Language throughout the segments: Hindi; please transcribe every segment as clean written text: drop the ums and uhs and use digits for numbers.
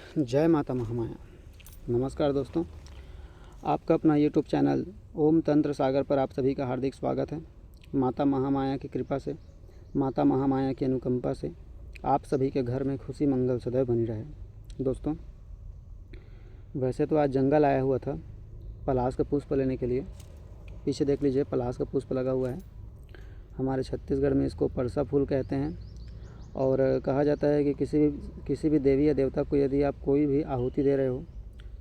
जय माता महामाया। नमस्कार दोस्तों, आपका अपना यूट्यूब चैनल ओम तंत्र सागर पर आप सभी का हार्दिक स्वागत है। माता महामाया की कृपा से, माता महामाया की अनुकंपा से आप सभी के घर में खुशी मंगल सदैव बनी रहे। दोस्तों, वैसे तो आज जंगल आया हुआ था पलाश का पुष्प लेने के लिए। पीछे देख लीजिए, पलाश का पुष्प लगा हुआ है। हमारे छत्तीसगढ़ में इसको परसा फूल कहते हैं और कहा जाता है कि किसी भी देवी या देवता को यदि आप कोई भी आहुति दे रहे हो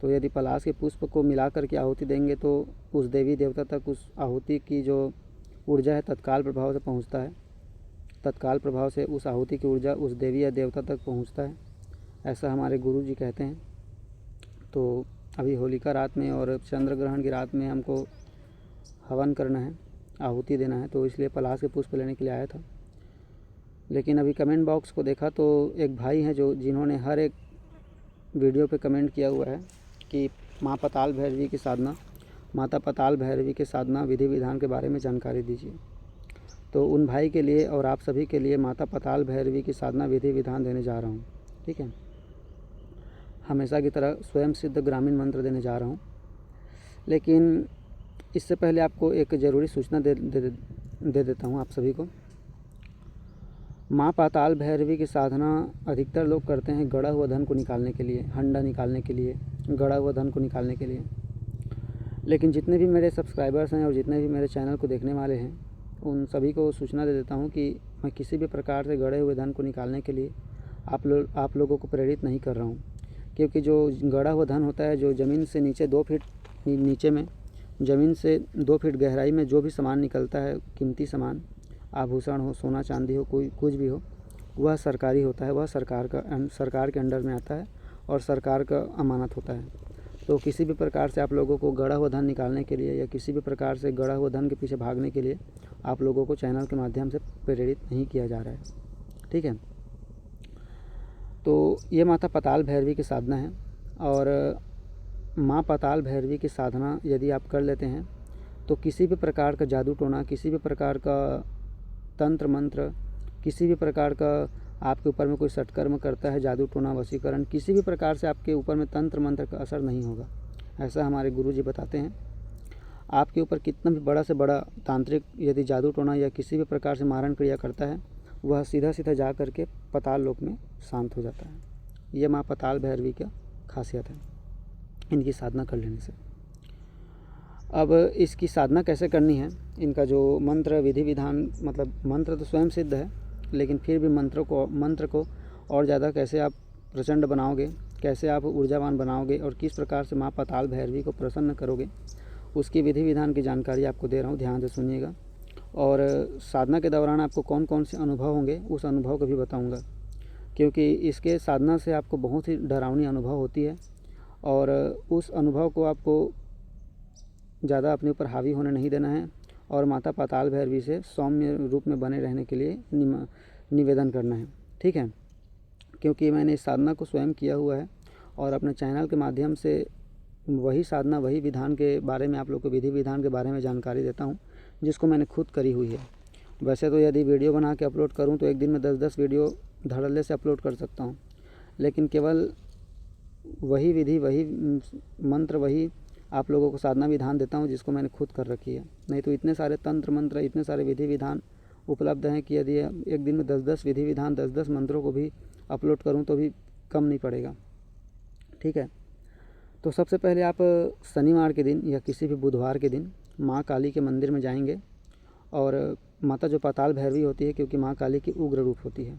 तो यदि पलाश के पुष्प को मिला करके आहुति देंगे तो उस देवी देवता तक उस आहुति की जो ऊर्जा है तत्काल प्रभाव से पहुंचता है। तत्काल प्रभाव से उस आहुति की ऊर्जा उस देवी या देवता तक पहुंचता है, ऐसा हमारे गुरु जी कहते हैं। तो अभी होलिका रात में और चंद्र ग्रहण की रात में हमको हवन करना है, आहुति देना है, तो इसलिए पलाश के पुष्प लेने के लिए आया था। लेकिन अभी कमेंट बॉक्स को देखा तो एक भाई हैं जिन्होंने हर एक वीडियो पे कमेंट किया हुआ है कि माता पताल भैरवी के साधना विधि विधान के बारे में जानकारी दीजिए। तो उन भाई के लिए और आप सभी के लिए माता पताल भैरवी की साधना विधि विधान देने जा रहा हूँ। ठीक है, हमेशा की तरह स्वयं सिद्ध ग्रामीण मंत्र देने जा रहा हूँ। लेकिन इससे पहले आपको एक ज़रूरी सूचना दे देता हूँ आप सभी को। माँ पाताल भैरवी की साधना अधिकतर लोग करते हैं गड़ा हुआ धन को निकालने के लिए, हंडा निकालने के लिए, गड़ा हुआ धन को निकालने के लिए। लेकिन जितने भी मेरे सब्सक्राइबर्स हैं और जितने भी मेरे चैनल को देखने वाले हैं, उन सभी को सूचना दे देता हूँ कि मैं किसी भी प्रकार से गड़े हुए धन को निकालने के लिए आप लोगों को प्रेरित नहीं कर रहा हूँ। क्योंकि जो गड़ा हुआ धन होता है, जो ज़मीन से नीचे 2 फीट नीचे में, ज़मीन से 2 फीट गहराई में जो भी सामान निकलता है, कीमती सामान, आभूषण हो, सोना चांदी हो, कोई कुछ भी हो, वह सरकारी होता है, वह सरकार के अंडर में आता है और सरकार का अमानत होता है। तो किसी भी प्रकार से आप लोगों को गड़ा हुआ धन निकालने के लिए या किसी भी प्रकार से गड़ा हुआ धन के पीछे भागने के लिए आप लोगों को चैनल के माध्यम से प्रेरित नहीं किया जा रहा है। ठीक है, तो ये माता पताल भैरवी की साधना है और माँ पताल भैरवी की साधना यदि आप कर लेते हैं तो किसी भी प्रकार का जादू टोना, किसी भी प्रकार का तंत्र मंत्र, किसी भी प्रकार का आपके ऊपर में कोई सटकर्म करता है, जादू टोना वशीकरण, किसी भी प्रकार से आपके ऊपर में तंत्र मंत्र का असर नहीं होगा, ऐसा हमारे गुरु जी बताते हैं। आपके ऊपर कितना भी बड़ा से बड़ा तांत्रिक यदि जादू टोना या किसी भी प्रकार से मारण क्रिया करता है, वह सीधा सीधा जा करके पताल लोक में शांत हो जाता है। ये माँ पताल भैरवी का खासियत है इनकी साधना कर लेने से। अब इसकी साधना कैसे करनी है, इनका जो मंत्र विधि विधान, मतलब मंत्र तो स्वयं सिद्ध है, लेकिन फिर भी मंत्र को और ज़्यादा कैसे आप प्रचंड बनाओगे, कैसे आप ऊर्जावान बनाओगे और किस प्रकार से माँ पताल भैरवी को प्रसन्न करोगे, उसकी विधि विधान की जानकारी आपको दे रहा हूँ, ध्यान से सुनिएगा। और साधना के दौरान आपको कौन कौन से अनुभव होंगे उस अनुभव को भी बताऊँगा, क्योंकि इसके साधना से आपको बहुत ही डरावनी अनुभव होती है और उस अनुभव को आपको ज़्यादा अपने ऊपर हावी होने नहीं देना है और माता पाताल भैरवी से सौम्य रूप में बने रहने के लिए निवेदन करना है। ठीक है, क्योंकि मैंने इस साधना को स्वयं किया हुआ है और अपने चैनल के माध्यम से वही साधना वही विधान के बारे में आप लोग को विधि विधान के बारे में जानकारी देता हूँ, जिसको मैंने खुद करी हुई है। वैसे तो यदि वीडियो बना के अपलोड करूँ तो एक दिन में 10-10 वीडियो धड़ल्ले से अपलोड कर सकता हूँ, लेकिन केवल वही विधि, वही मंत्र, वही आप लोगों को साधना विधान देता हूँ जिसको मैंने खुद कर रखी है। नहीं तो इतने सारे तंत्र मंत्र, इतने सारे विधि विधान उपलब्ध हैं कि यदि एक दिन में 10-10 विधि विधान, 10-10 मंत्रों को भी अपलोड करूँ तो भी कम नहीं पड़ेगा। ठीक है, तो सबसे पहले आप शनिवार के दिन या किसी भी बुधवार के दिन माँ काली के मंदिर में जाएंगे और माता जो पाताल भैरवी होती है, क्योंकि माँ काली की उग्र रूप होती है।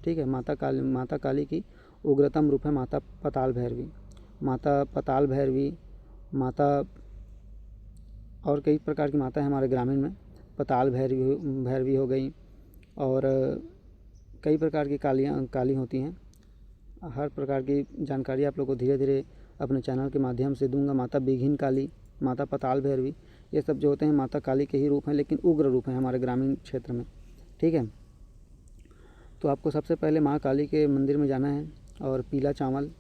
ठीक है, माता काली की उग्रतम रूप है माता पताल भैरवी। माता पताल भैरवी, माता और कई प्रकार की माता है हमारे ग्रामीण में, पताल भैरवी हो गई और कई प्रकार की काली होती हैं। हर प्रकार की जानकारी आप लोग को धीरे धीरे अपने चैनल के माध्यम से दूंगा। माता बिघिन काली, माता पताल भैरवी, ये सब जो होते हैं माता काली के ही रूप हैं, लेकिन उग्र रूप हैं हमारे ग्रामीण क्षेत्र में। ठीक है, तो आपको सबसे पहले माँ काली के मंदिर में जाना है और पीला चावल,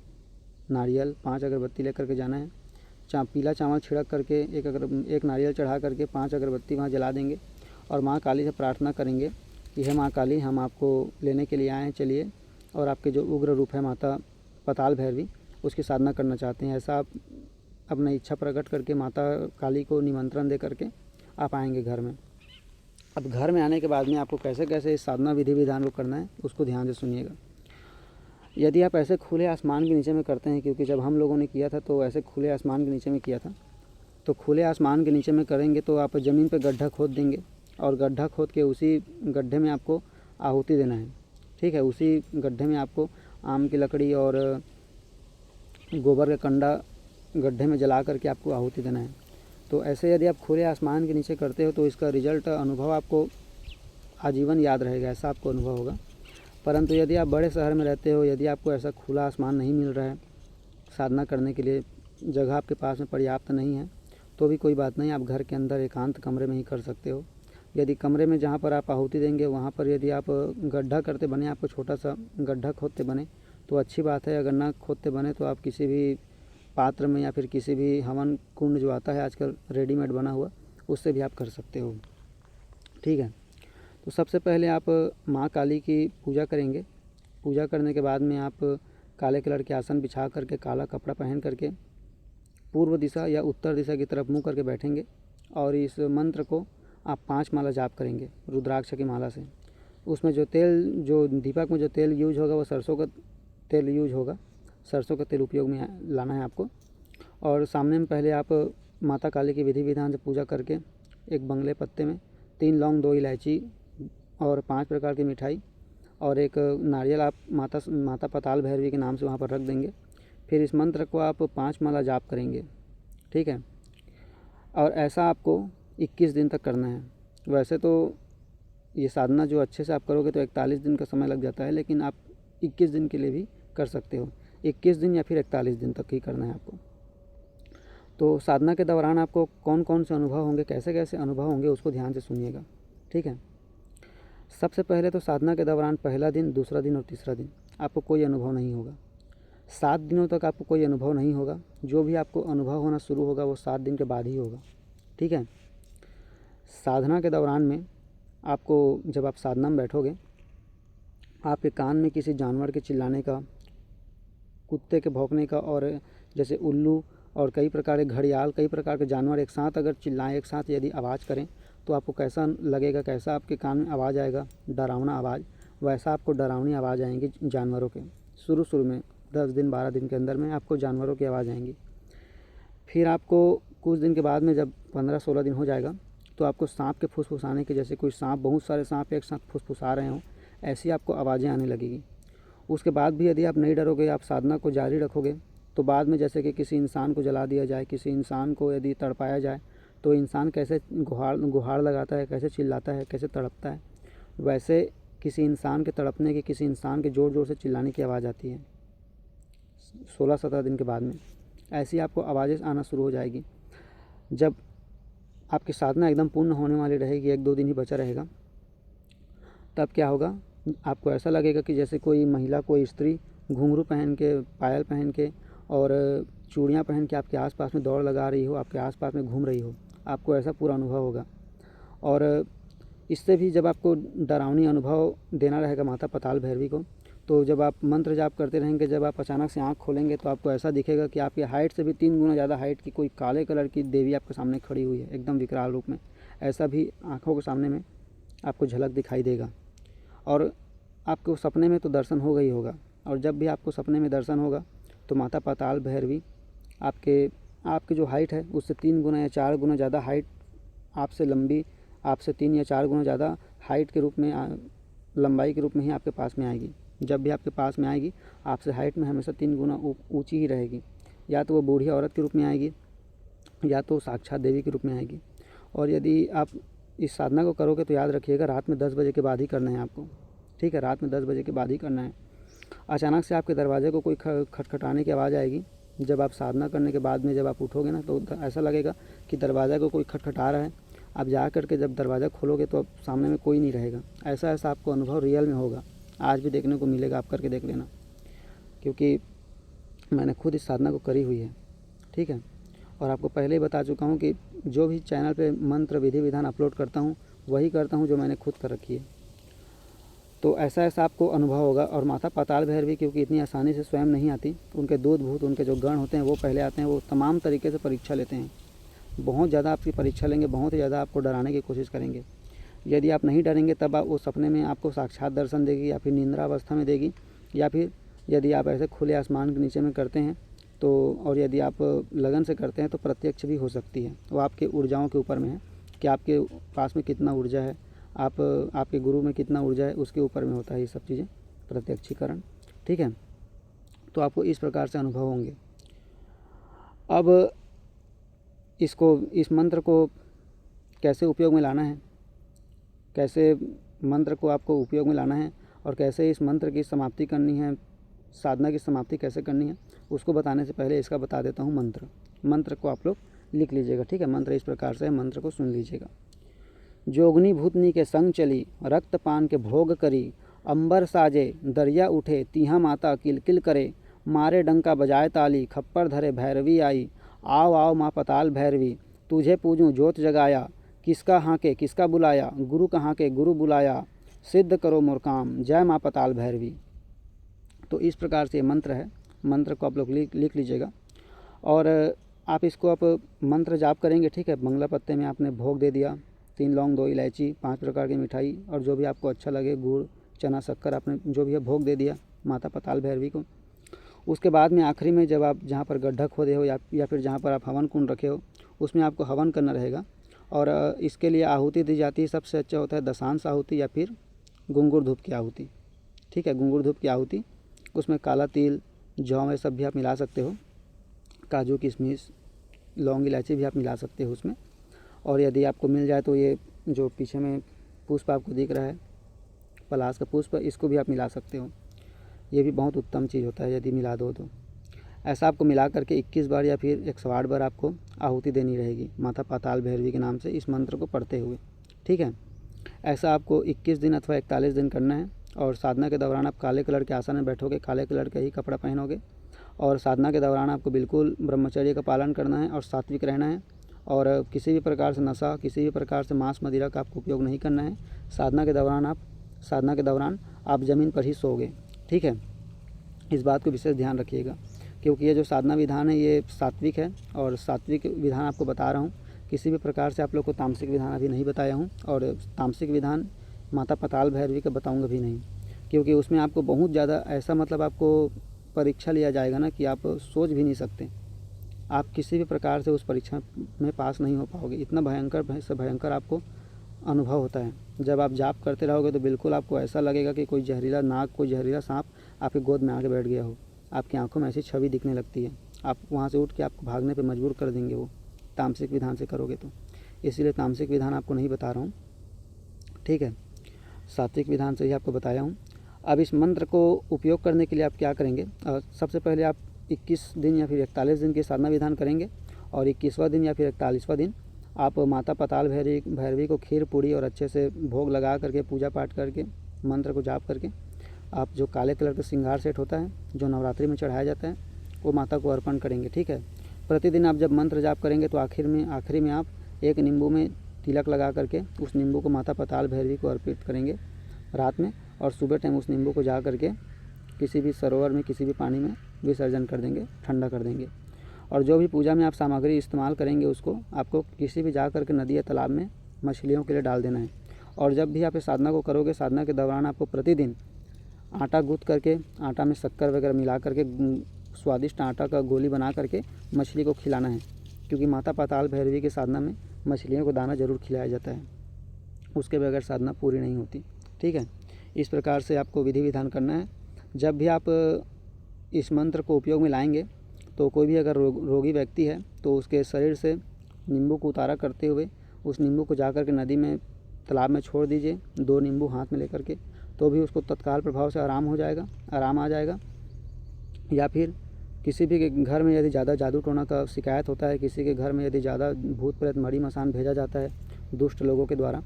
नारियल, 5 अगरबत्ती लेकर के जाना है। पीला चावल छिड़क करके एक नारियल चढ़ा करके 5 अगरबत्ती वहाँ जला देंगे और माँ काली से प्रार्थना करेंगे कि हे माँ काली, हम आपको लेने के लिए आए हैं, चलिए, और आपके जो उग्र रूप है माता पताल भैरवी, उसकी साधना करना चाहते हैं, ऐसा आप अपनी इच्छा प्रकट करके माता काली को निमंत्रण दे करके आप आएंगे घर में। अब घर में आने के बाद में आपको कैसे कैसे इस साधना विधि विधान को करना है उसको ध्यान से सुनिएगा। यदि आप ऐसे खुले आसमान के नीचे में करते हैं, क्योंकि जब हम लोगों ने किया था तो ऐसे खुले आसमान के नीचे में किया था, तो खुले आसमान के नीचे में करेंगे तो आप ज़मीन पर गड्ढा खोद देंगे और गड्ढा खोद के उसी गड्ढे में आपको आहुति देना है। ठीक है, उसी गड्ढे में आपको आम की लकड़ी और गोबर का कंडा गड्ढे में जला करके आपको आहुति देना है। तो ऐसे यदि आप खुले आसमान के नीचे करते हो तो इसका रिजल्ट अनुभव आपको आजीवन याद रहेगा, ऐसा आपको अनुभव होगा। परंतु यदि आप बड़े शहर में रहते हो, यदि आपको ऐसा खुला आसमान नहीं मिल रहा है, साधना करने के लिए जगह आपके पास में पर्याप्त नहीं है, तो भी कोई बात नहीं, आप घर के अंदर एकांत कमरे में ही कर सकते हो। यदि कमरे में जहाँ पर आप आहुति देंगे वहाँ पर यदि आप गड्ढा करते बने, आपको छोटा सा गड्ढा खोदते बने तो अच्छी बात है। अगर ना खोदते बने तो आप किसी भी पात्र में या फिर किसी भी हवन कुंड जो आता है आजकल रेडीमेड बना हुआ, उससे भी आप कर सकते हो। ठीक है, तो सबसे पहले आप माँ काली की पूजा करेंगे। पूजा करने के बाद में आप काले कलर के आसन बिछा करके काला कपड़ा पहन करके पूर्व दिशा या उत्तर दिशा की तरफ मुँह करके बैठेंगे और इस मंत्र को आप 5 माला जाप करेंगे रुद्राक्ष की माला से। उसमें जो दीपक में जो तेल यूज होगा वो सरसों का तेल यूज होगा, सरसों का तेल उपयोग में लाना है आपको। और सामने में पहले आप माता काली की विधि विधान से पूजा करके एक बंगले पत्ते में 3 लौंग, 2 इलायची और 5 प्रकार की मिठाई और एक नारियल आप माता पाताल भैरवी के नाम से वहाँ पर रख देंगे। फिर इस मंत्र को आप 5 माला जाप करेंगे। ठीक है, और ऐसा आपको 21 दिन तक करना है। वैसे तो ये साधना जो अच्छे से आप करोगे तो 41 दिन का समय लग जाता है, लेकिन आप 21 दिन के लिए भी कर सकते हो। 21 दिन या फिर 41 दिन तक ही करना है आपको। तो साधना के दौरान आपको कौन कौन से अनुभव होंगे, कैसे कैसे अनुभव होंगे, उसको ध्यान से सुनिएगा। ठीक है, सबसे पहले तो साधना के दौरान पहला दिन, दूसरा दिन और तीसरा दिन आपको कोई अनुभव नहीं होगा। 7 दिनों तक आपको कोई अनुभव नहीं होगा। जो भी आपको अनुभव होना शुरू होगा वो 7 दिन के बाद ही होगा। ठीक है, साधना के दौरान में आपको जब आप साधना में बैठोगे, आपके कान में किसी जानवर के चिल्लाने का, कुत्ते के भौंकने का, और जैसे उल्लू और कई प्रकार के घड़ियाल, कई प्रकार के जानवर एक साथ अगर चिल्लाएं, एक साथ यदि आवाज़ करें तो आपको कैसा लगेगा, कैसा आपके कान में आवाज़ आएगा, डरावना आवाज़। वैसा आपको डरावनी आवाज़ आएंगी जानवरों के। शुरू में 10 दिन 12 दिन के अंदर में आपको जानवरों की आवाज़ आएंगी। फिर आपको कुछ दिन के बाद में जब 15-16 दिन हो जाएगा तो आपको सांप के फुसफुसाने के, जैसे कोई सांप, बहुत सारे सांप एक साथ फुसफुसा रहे हों, ऐसी आपको आवाज़ें आने लगेगी। उसके बाद भी यदि आप नहीं डरोगे, आप साधना को जारी रखोगे, तो बाद में जैसे कि किसी इंसान को जला दिया जाए, किसी इंसान को यदि तड़पाया जाए तो इंसान कैसे गुहार लगाता है, कैसे चिल्लाता है, कैसे तड़पता है, वैसे किसी इंसान के तड़पने की, किसी इंसान के ज़ोर ज़ोर से चिल्लाने की आवाज़ आती है 16-17 दिन के बाद में। ऐसी आपको आवाज़ें आना शुरू हो जाएगी। जब आपकी साधना एकदम पूर्ण होने वाली रहेगी, 1-2 दिन ही बचा रहेगा, तब क्या होगा, आपको ऐसा लगेगा कि जैसे कोई महिला, कोई स्त्री घुंघरू पहन के, पायल पहन के और चूड़ियाँ पहन के आपके आसपास में दौड़ लगा रही हो, आपके आसपास में घूम रही हो। आपको ऐसा पूरा अनुभव होगा। और इससे भी जब आपको डरावनी अनुभव देना रहेगा माता पाताल भैरवी को, तो जब आप मंत्र जाप करते रहेंगे, जब आप अचानक से आँख खोलेंगे तो आपको ऐसा दिखेगा कि आपकी हाइट से भी 3 गुना ज़्यादा हाइट की कोई काले कलर की देवी आपके सामने खड़ी हुई है, एकदम विकराल रूप में। ऐसा भी आँखों के सामने में आपको झलक दिखाई देगा। और आपको सपने में तो दर्शन होगा ही होगा। और जब भी आपको सपने में दर्शन होगा तो माता पाताल भैरवी आपकी जो हाइट है उससे 3 गुना या 4 गुना ज़्यादा हाइट, आपसे लंबी, आपसे 3 या 4 गुना ज़्यादा हाइट के रूप में, लंबाई के रूप में ही आपके पास में आएगी। जब भी आपके पास में आएगी, आपसे हाइट में हमेशा 3 गुना ऊँची ही रहेगी। या तो वो बूढ़ी औरत के रूप में आएगी, या तो साक्षात देवी के रूप में आएगी। और यदि आप इस साधना को करोगे तो याद रखिएगा, रात में 10 बजे के बाद ही करना है आपको। ठीक है, रात में 10 बजे के बाद ही करना है। अचानक से आपके दरवाजे को कोई खटखटाने की आवाज़ आएगी। जब आप साधना करने के बाद में जब आप उठोगे ना, तो ऐसा लगेगा कि दरवाज़ा को कोई खटखटा रहा है। आप जा कर के जब दरवाज़ा खोलोगे तो अब सामने में कोई नहीं रहेगा। ऐसा आपको अनुभव रियल में होगा, आज भी देखने को मिलेगा। आप करके देख लेना, क्योंकि मैंने खुद इस साधना को करी हुई है। ठीक है, और आपको पहले ही बता चुका हूँ कि जो भी चैनल पे मंत्र विधि विधान अपलोड करता हूँ वही करता हूँ जो मैंने खुद कर रखी है। तो ऐसा ऐसा आपको अनुभव होगा। और माता पाताल भैरवी क्योंकि इतनी आसानी से स्वयं नहीं आती, उनके दूत भूत, उनके जो गण होते हैं वो पहले आते हैं, वो तमाम तरीके से परीक्षा लेते हैं, बहुत ज़्यादा आपकी परीक्षा लेंगे, बहुत ही ज़्यादा आपको डराने की कोशिश करेंगे। यदि आप नहीं डरेंगे तब आप वो सपने में आपको साक्षात दर्शन देगी, या फिर निंद्रा अवस्था में देगी, या फिर यदि आप ऐसे खुले आसमान के नीचे में करते हैं तो, और यदि आप लगन से करते हैं तो प्रत्यक्ष भी हो सकती है। वो आपके ऊर्जाओं के ऊपर में है कि आपके पास में कितना ऊर्जा है, आपके गुरु में कितना ऊर्जा है, उसके ऊपर में होता है ये सब चीज़ें, प्रत्यक्षीकरण। ठीक है, तो आपको इस प्रकार से अनुभव होंगे। अब इस मंत्र को कैसे उपयोग में लाना है, कैसे मंत्र को आपको उपयोग में लाना है, और कैसे इस मंत्र की समाप्ति करनी है, साधना की समाप्ति कैसे करनी है, उसको बताने से पहले इसका बता देता हूँ मंत्र को आप लोग लिख लीजिएगा। ठीक है, मंत्र इस प्रकार से है, मंत्र को सुन लीजिएगा। जोगनी भूतनी के संग चली, रक्तपान के भोग करी, अंबर साजे दरिया उठे, तीहा माता किलकिल करे, मारे डंका बजाए ताली, खप्पर धरे भैरवी आई, आओ आओ माँ पताल भैरवी, तुझे पूजूं जोत जगाया, किसका हाँके किसका बुलाया, गुरु कहाँ के गुरु बुलाया, सिद्ध करो मोर काम, जय माँ पताल भैरवी। तो इस प्रकार से ये मंत्र है, मंत्र को आप लोग लिख लीजिएगा। और आप इसको आप मंत्र जाप करेंगे। ठीक है, मंगला पत्ते में आपने भोग दे दिया, 3 लौंग 2 इलायची 5 प्रकार की मिठाई और जो भी आपको अच्छा लगे, गुड़ चना शक्कर, आपने जो भी है भोग दे दिया माता पताल भैरवी को। उसके बाद में आखिरी में जब आप जहाँ पर गड्ढा खोदे हो या फिर जहाँ पर आप हवन कुंड रखे हो, उसमें आपको हवन करना रहेगा। और इसके लिए आहुति दी जाती है, सबसे अच्छा होता है दशांश आहुति या फिर घुंघरू धूप की आहुति। ठीक है, घुंघरू धूप की आहुति, उसमें काला तिल, जौ ये सब भी आप मिला सकते हो, काजू किशमिश लौंग इलायची भी आप मिला सकते हो उसमें। और यदि आपको मिल जाए तो ये जो पीछे में पुष्प आपको दिख रहा है, पलाश का पुष्प, इसको भी आप मिला सकते हो। ये भी बहुत उत्तम चीज़ होता है यदि मिला दो तो। ऐसा आपको मिला करके 21 बार या फिर 108 बार आपको आहुति देनी रहेगी माता पाताल भैरवी के नाम से इस मंत्र को पढ़ते हुए। ठीक है, ऐसा आपको 21 दिन अथवा 41 दिन करना है। और साधना के दौरान आप काले कलर के आसन में बैठोगे, काले कलर का ही कपड़ा पहनोगे, और साधना के दौरान आपको बिल्कुल ब्रह्मचर्य का पालन करना है और सात्विक रहना है। और किसी भी प्रकार से नशा, किसी भी प्रकार से मांस मदिरा का आपको उपयोग नहीं करना है। साधना के दौरान आप ज़मीन पर ही सोओगे। ठीक है, इस बात को विशेष ध्यान रखिएगा, क्योंकि ये जो साधना विधान है ये सात्विक है, और सात्विक विधान आपको बता रहा हूँ। किसी भी प्रकार से आप लोग को तामसिक विधान अभी नहीं बताया हूँ, और तामसिक विधान माता पाताल भैरवी का बताऊँगा भी नहीं, क्योंकि उसमें आपको बहुत ज़्यादा ऐसा मतलब आपको परीक्षा लिया जाएगा ना कि आप सोच भी नहीं सकते, आप किसी भी प्रकार से उस परीक्षा में पास नहीं हो पाओगे। इतना भयंकर से भयंकर आपको अनुभव होता है। जब आप जाप करते रहोगे तो बिल्कुल आपको ऐसा लगेगा कि कोई जहरीला नाग, कोई जहरीला सांप आपकी गोद में आके बैठ गया हो। आपकी आंखों में ऐसी छवि दिखने लगती है, आप वहाँ से उठ के आपको भागने पे मजबूर कर देंगे वो, तामसिक विधान से करोगे तो। इसीलिए तामसिक विधान आपको नहीं बता रहा हूँ। ठीक है, सात्विक विधान से ही आपको बताया हूँ। अब इस मंत्र को उपयोग करने के लिए आप क्या करेंगे, सबसे पहले आप 21 दिन या फिर 41 दिन की साधना विधान करेंगे, और 21वां दिन या फिर 41वां दिन आप माता पाताल भैरवी को खीर पूड़ी और अच्छे से भोग लगा करके, पूजा पाठ करके, मंत्र को जाप करके, आप जो काले कलर का श्रृंगार सेट होता है जो नवरात्रि में चढ़ाया जाता है वो माता को अर्पण करेंगे। ठीक है, प्रतिदिन आप जब मंत्र जाप करेंगे तो आखिरी में आप एक नींबू में तिलक लगा करके उस नींबू को माता पाताल भैरवी को अर्पित करेंगे रात में, और सुबह टाइम उस नींबू को जा करके किसी भी सरोवर में, किसी भी पानी में विसर्जन कर देंगे, ठंडा कर देंगे। और जो भी पूजा में आप सामग्री इस्तेमाल करेंगे उसको आपको किसी भी जा करके नदी या तालाब में मछलियों के लिए डाल देना है। और जब भी आप इस साधना को करोगे, साधना के दौरान आपको प्रतिदिन आटा गूँथ करके, आटा में शक्कर वगैरह मिला करके स्वादिष्ट आटा का गोली बना करके मछली को खिलाना है, क्योंकि माता पाताल भैरवी की साधना में मछलियों को दाना जरूर खिलाया जाता है, उसके बगैर साधना पूरी नहीं होती। ठीक है, इस प्रकार से आपको विधि विधान करना है। जब भी आप इस मंत्र को उपयोग में लाएंगे तो कोई भी अगर रोगी व्यक्ति है तो उसके शरीर से नींबू को उतारा करते हुए उस नींबू को जाकर के नदी में, तालाब में छोड़ दीजिए, 2 नींबू हाथ में लेकर के, तो भी उसको तत्काल प्रभाव से आराम आ जाएगा। या फिर किसी भी के घर में यदि ज़्यादा जादू टोना का शिकायत होता है, किसी के घर में यदि ज़्यादा भूत प्रेत मड़ी मसान भेजा जाता है दुष्ट लोगों के द्वारा,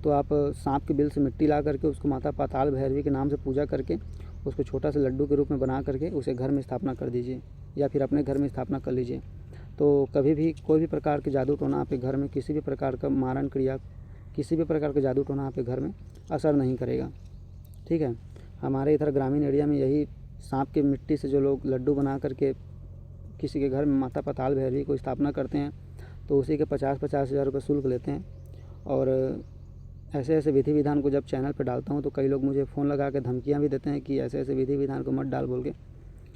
तो आप सांप के बिल से मिट्टी ला करके उसको माता पाताल भैरवी के नाम से पूजा करके उसको छोटा सा लड्डू के रूप में बना करके उसे घर में स्थापना कर दीजिए, या फिर अपने घर में स्थापना कर लीजिए। तो कभी भी कोई भी प्रकार के जादू टोना आपके घर में, किसी भी प्रकार का मारण क्रिया, किसी भी प्रकार का जादू टोना आपके घर में असर नहीं करेगा। ठीक है। हमारे इधर ग्रामीण एरिया में यही सांप की मिट्टी से जो लोग लड्डू बना करके किसी के घर में माता पाताल भैरवी को स्थापना करते हैं, तो उसी के 50-50 हज़ार रुपये शुल्क लेते हैं। और ऐसे ऐसे विधि विधान को जब चैनल पर डालता हूँ तो कई लोग मुझे फ़ोन लगा के धमकियाँ भी देते हैं कि ऐसे ऐसे विधि विधान को मत डाल बोल के,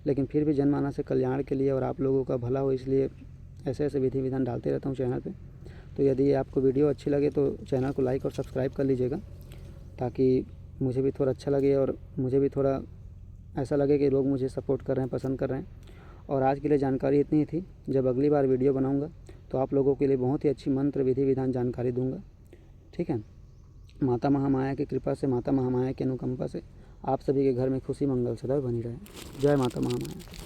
लेकिन फिर भी जनमानस के कल्याण के लिए और आप लोगों का भला हो इसलिए ऐसे ऐसे विधि विधान डालते रहता हूँ चैनल पे। तो यदि आपको वीडियो अच्छी लगे तो चैनल को लाइक और सब्सक्राइब कर लीजिएगा, ताकि मुझे भी थोड़ा अच्छा लगे और मुझे भी थोड़ा ऐसा लगे कि लोग मुझे सपोर्ट कर रहे हैं, पसंद कर रहे हैं। और आज के लिए जानकारी इतनी ही थी। जब अगली बार वीडियो बनाऊँगा तो आप लोगों के लिए बहुत ही अच्छी मंत्र विधि विधान जानकारी दूँगा, ठीक है। माता महामाया की कृपा से, माता महामाया की अनुकंपा से आप सभी के घर में खुशी मंगल सदैव बनी रहे। जय माता महामाया।